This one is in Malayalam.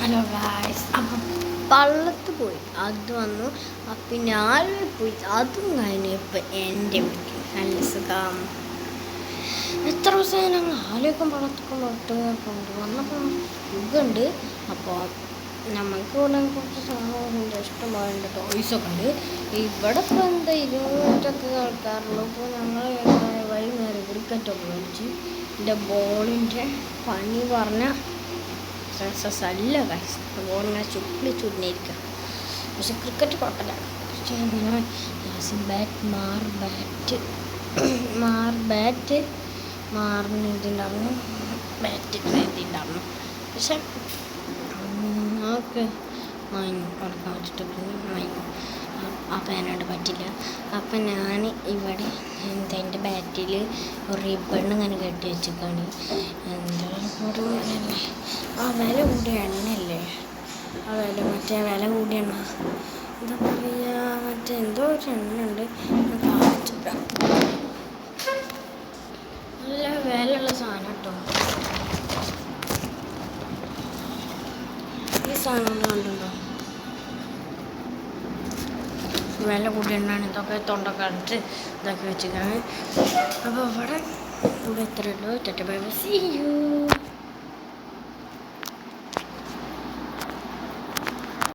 ഹലോ ഗായ്സ്, അപ്പം പള്ളത്ത് പോയി അത് വന്നു. പിന്നെ ആലുവയിൽ പോയി അതും കഴിഞ്ഞു. ഇപ്പം എൻ്റെ വീട്ടിൽ നല്ല സുഖം. എത്ര ദിവസമായി ഞങ്ങൾ ആലുവയ്ക്കും പള്ളത്തേക്കും പോയിട്ട് വന്നപ്പോൾ സുഖമുണ്ട്. അപ്പോൾ നമുക്ക് ഇവിടെ കുറച്ച് സാധനങ്ങളുണ്ട്, ഇഷ്ടംപോലെ ടോയ്സൊക്കെ ഉണ്ട്. ഇവിടെ ഇപ്പോൾ എന്താ 200 ആൾക്കാരുള്ളൂ. ഇപ്പോൾ ഞങ്ങൾ വൈകുന്നേരം ക്രിക്കറ്റൊക്കെ കളിച്ച് എൻ്റെ ബോളിൻ്റെ പണി പറഞ്ഞാൽ അല്ല ഗൈസ്. ബോളിങ്ങനെ ചുരുന്നിരിക്കുക. പക്ഷെ ക്രിക്കറ്റ് കുഴപ്പമില്ല. പക്ഷേ ഇങ്ങനെ മാറിന് ഇതിണ്ടായിരുന്നു, ബാറ്റ് ഇതിണ്ടായിരുന്നു. പക്ഷെ നമുക്ക് കൊടുക്കാൻ വെച്ചിട്ട് അപ്പം എന്നോട് പറ്റില്ല. അപ്പം ഞാൻ ഇവിടെ എൻ്റെ ബാറ്റിൽ ഒരു റിബൺ ഇങ്ങനെ കെട്ടി വെച്ചിട്ടാണ്. എന്താ ഒരു ആ വില കൂടിയ എണ്ണയല്ലേ, ആ വില കൂടിയ എണ്ണ, എന്താ പറയുക, എന്തോ ഒരു എണ്ണ ഉണ്ട്, കാണിച്ചിട്ടാ നല്ല വിലയുള്ള സാധനം കേട്ടോ. ഈ സാധനം കണ്ടുണ്ടോ, വില കൂടിയ എണ്ണാണ്. ഇതൊക്കെ തൊണ്ടൊക്കെ അടിച്ച് ഇതൊക്കെ വെച്ചിട്ടാണ്. അപ്പോൾ ഇവിടെ ഇത്രയുള്ളൂ. Bye bye, see U.